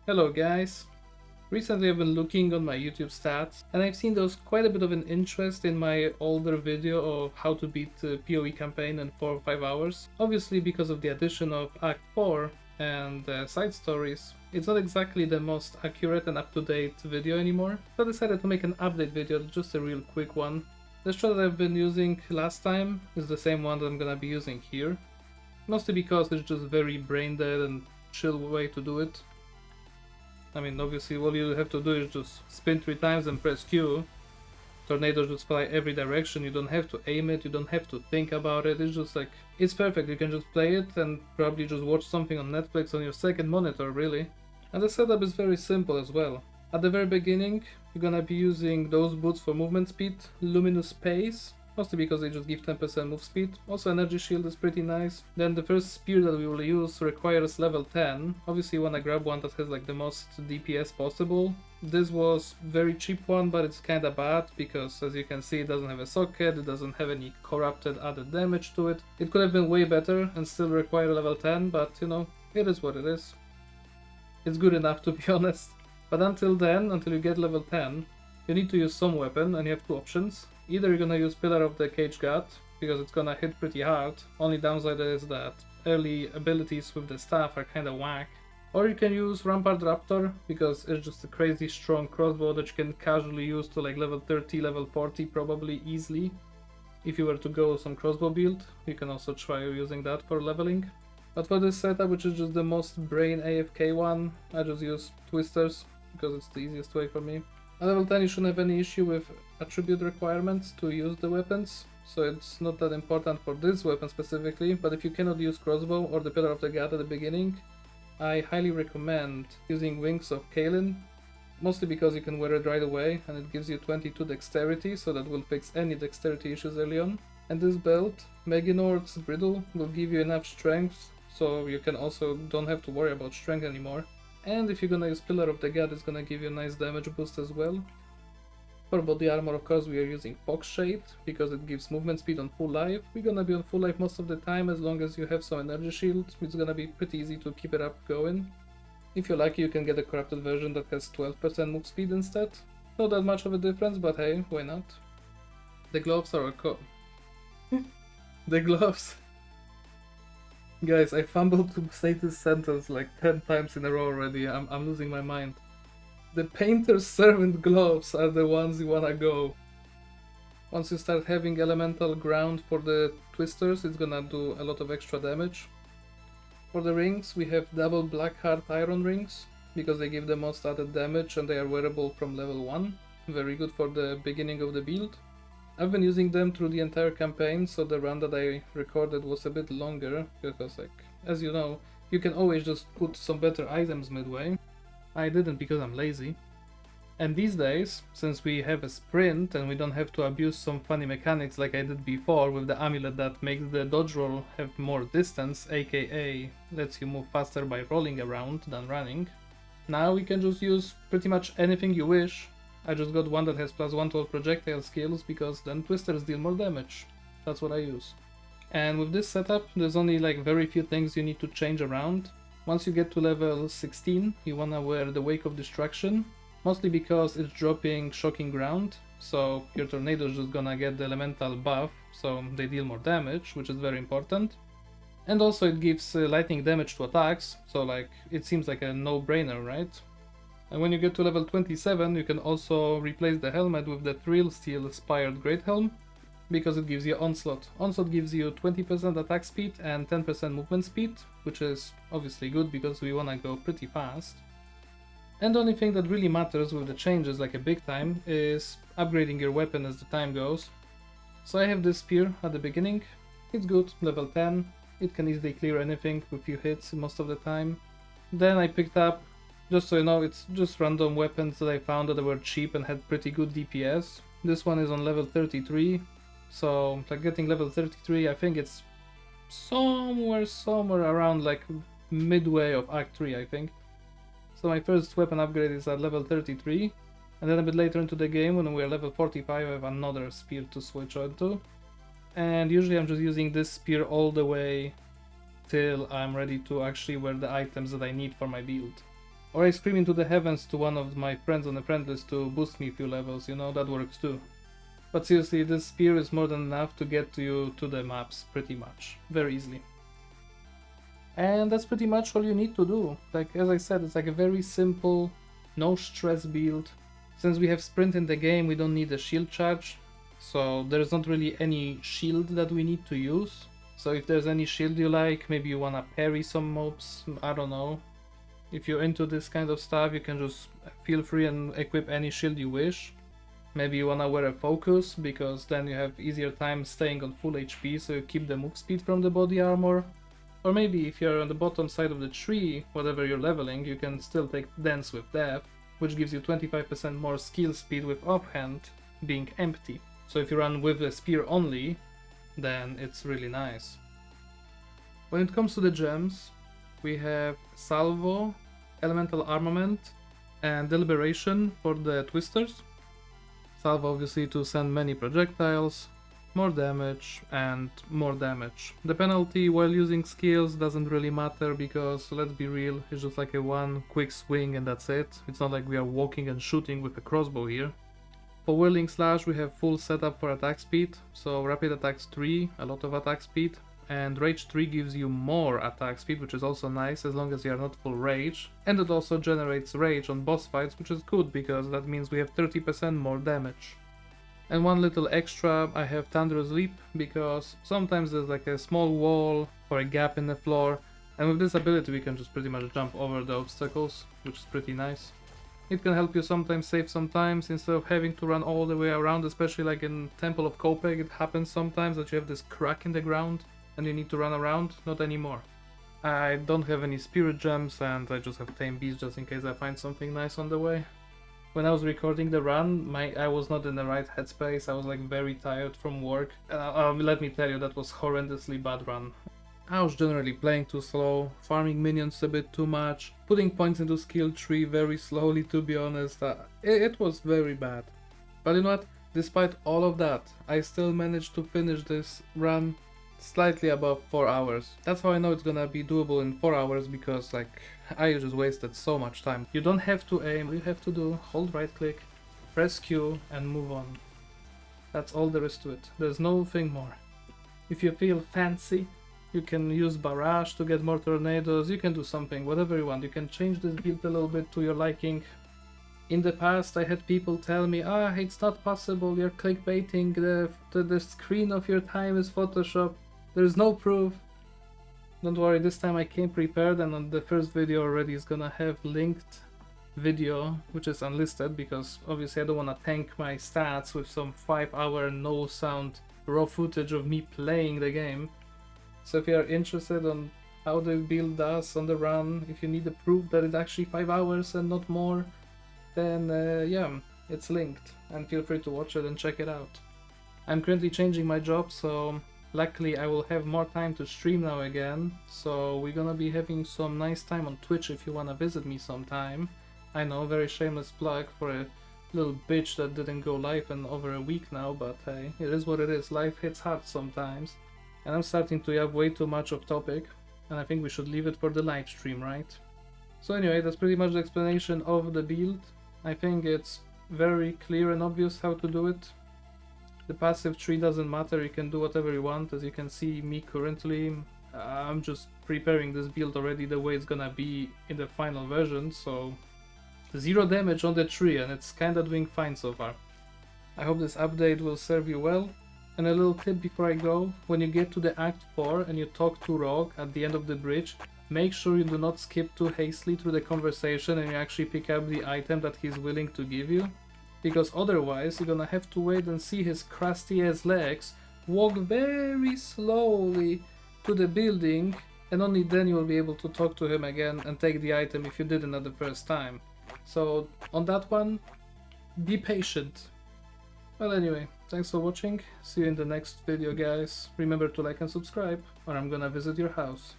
Hello guys! Recently I've been looking on my YouTube stats and I've seen there's quite a bit of an interest in my older video of how to beat the PoE campaign in 4 or 5 hours. Obviously because of the addition of Act 4 and side stories, it's not exactly the most accurate and up-to-date video anymore, so I decided to make an update video, just a real quick one. The strat that I've been using last time is the same one that I'm gonna be using here, mostly because it's just very brain dead and chill way to do it. I mean, obviously all you have to do is just spin 3 times and press Q. Tornadoes just fly every direction, you don't have to aim it, you don't have to think about it, it's just like, it's perfect, you can just play it and probably just watch something on Netflix on your second monitor, really. And the setup is very simple as well. At the very beginning, you're gonna be using those boots for movement speed, luminous pace, mostly because they just give 10% move speed. Also energy shield is pretty nice. Then the first spear that we will use requires level 10. Obviously you wanna grab one that has like the most DPS possible. This was very cheap one, but it's kinda bad because as you can see it doesn't have a socket, it doesn't have any corrupted added damage to it. It could have been way better and still require level 10, but you know, it is what it is. It's good enough to be honest. But until then, until you get level 10, you need to use some weapon and you have two options. Either you're gonna use Pillar of the Cage God, because it's gonna hit pretty hard, only downside is that early abilities with the staff are kinda whack. Or you can use Rampart Raptor, because it's just a crazy strong crossbow that you can casually use to like level 30, level 40 probably easily. If you were to go some crossbow build, you can also try using that for leveling. But for this setup, which is just the most brain AFK one, I just use Twisters, because it's the easiest way for me. At level 10 you shouldn't have any issue with attribute requirements to use the weapons, so it's not that important for this weapon specifically, but if you cannot use crossbow or the Pillar of the God at the beginning, I highly recommend using Wings of Kaelin, mostly because you can wear it right away and it gives you 22 dexterity, so that will fix any dexterity issues early on. And this belt, Meginord's Bridle, will give you enough strength, so you can also don't have to worry about strength anymore. And if you're gonna use Pillar of the God, it's gonna give you a nice damage boost as well. For body armor, of course, we are using Fox Shade, because it gives movement speed on full life. We're gonna be on full life most of the time, as long as you have some energy shield, it's gonna be pretty easy to keep it up going. If you're lucky, you can get a corrupted version that has 12% move speed instead. Not that much of a difference, but hey, why not? The gloves are The gloves... Guys, I fumbled to say this sentence like 10 times in a row already, I'm losing my mind. The Painter's Servant gloves are the ones you wanna go. Once you start having elemental ground for the twisters, it's gonna do a lot of extra damage. For the rings, we have double black heart iron rings, because they give the most added damage and they are wearable from level 1. Very good for the beginning of the build. I've been using them through the entire campaign, so the run that I recorded was a bit longer, because like, as you know, you can always just put some better items midway. I didn't because I'm lazy. And these days, since we have a sprint and we don't have to abuse some funny mechanics like I did before with the amulet that makes the dodge roll have more distance, aka lets you move faster by rolling around than running, now we can just use pretty much anything you wish. I just got one that has +1 to all projectile skills, because then twisters deal more damage. That's what I use. And with this setup, there's only like very few things you need to change around. Once you get to level 16, you wanna wear the Wake of Destruction, mostly because it's dropping Shocking Ground, so your tornado is just gonna get the elemental buff, so they deal more damage, which is very important. And also it gives lightning damage to attacks, so like, it seems like a no-brainer, right? And when you get to level 27, you can also replace the helmet with the Thrill Steel Spired Great Helm, because it gives you Onslaught. Onslaught gives you 20% attack speed and 10% movement speed, which is obviously good because we wanna go pretty fast. And the only thing that really matters with the changes, like a big time, is upgrading your weapon as the time goes. So I have this spear at the beginning, it's good, level 10, it can easily clear anything with few hits most of the time. Then I picked up, just so you know, it's just random weapons that I found that were cheap and had pretty good DPS. This one is on level 33, so like getting level 33, I think it's somewhere around like midway of Act 3, I think. So my first weapon upgrade is at level 33, and then a bit later into the game, when we're level 45, I have another spear to switch on to. And usually I'm just using this spear all the way till I'm ready to actually wear the items that I need for my build. Or I scream into the heavens to one of my friends on the friend list to boost me a few levels, you know, that works too. But seriously, this spear is more than enough to get you to the maps, pretty much. Very easily. And that's pretty much all you need to do. Like, as I said, it's like a very simple, no stress build. Since we have sprint in the game, we don't need a shield charge. So there's not really any shield that we need to use. So if there's any shield you like, maybe you wanna parry some mobs, I don't know. If you're into this kind of stuff, you can just feel free and equip any shield you wish. Maybe you wanna wear a focus, because then you have easier time staying on full HP, so you keep the move speed from the body armor. Or maybe if you're on the bottom side of the tree, whatever you're leveling, you can still take Dance with Death, which gives you 25% more skill speed with offhand being empty. So if you run with the spear only, then it's really nice. When it comes to the gems, we have Salvo, Elemental Armament, and Deliberation for the Twisters. Salvo obviously to send many projectiles, more damage and more damage. The penalty while using skills doesn't really matter because, let's be real, it's just like a one quick swing and that's it. It's not like we are walking and shooting with a crossbow here. For Whirling Slash we have full setup for attack speed, so rapid attacks 3, a lot of attack speed, and Rage 3 gives you more attack speed, which is also nice as long as you are not full rage, and it also generates rage on boss fights, which is good because that means we have 30% more damage. And one little extra, I have Thunderous Leap, because sometimes there's like a small wall or a gap in the floor, and with this ability we can just pretty much jump over the obstacles, which is pretty nice. It can help you sometimes save some times instead of having to run all the way around, especially like in Temple of Kopek. It happens sometimes that you have this crack in the ground and you need to run around. Not anymore. I don't have any spirit gems and I just have tame beasts just in case I find something nice on the way. When I was recording the run, I was not in the right headspace. I was like very tired from work, and let me tell you, that was horrendously bad run. I was generally playing too slow, farming minions a bit too much, putting points into skill tree very slowly, to be honest. It was very bad. But you know what? Despite all of that, I still managed to finish this run slightly above 4 hours. That's how I know it's gonna be doable in 4 hours, because like I just wasted so much time. You don't have to aim, all you have to do, hold right click, press Q and move on. That's all there is to it. There's nothing more. If you feel fancy, you can use Barrage to get more tornadoes, you can do something, whatever you want. You can change this build a little bit to your liking. In the past I had people tell me, it's not possible, you're clickbaiting, the screen of your time is Photoshop. There's no proof. Don't worry, this time I came prepared, and on the first video already is gonna have linked video, which is unlisted, because obviously I don't wanna tank my stats with some 5-hour no sound raw footage of me playing the game. So if you are interested on how the build does on the run, if you need the proof that it's actually 5 hours and not more, then yeah, it's linked, and feel free to watch it and check it out. I'm currently changing my job, so luckily I will have more time to stream now again, so we're gonna be having some nice time on Twitch if you wanna visit me sometime. I know, very shameless plug for a little bitch that didn't go live in over a week now, but hey, it is what it is. Life hits hard sometimes. And I'm starting to have way too much of topic, and I think we should leave it for the live stream, right? So anyway, that's pretty much the explanation of the build. I think it's very clear and obvious how to do it. The passive tree doesn't matter, you can do whatever you want. As you can see me currently, I'm just preparing this build already the way it's gonna be in the final version, so 0 damage on the tree, and it's kinda doing fine so far. I hope this update will serve you well. And a little tip before I go, when you get to the Act 4 and you talk to Rogue at the end of the bridge, make sure you do not skip too hastily through the conversation and you actually pick up the item that he's willing to give you. Because otherwise you're gonna have to wait and see his crusty ass legs walk very slowly to the building, and only then you will be able to talk to him again and take the item if you didn't at the first time. So on that one, be patient. Well anyway, thanks for watching, see you in the next video guys. Remember to like and subscribe, or I'm gonna visit your house.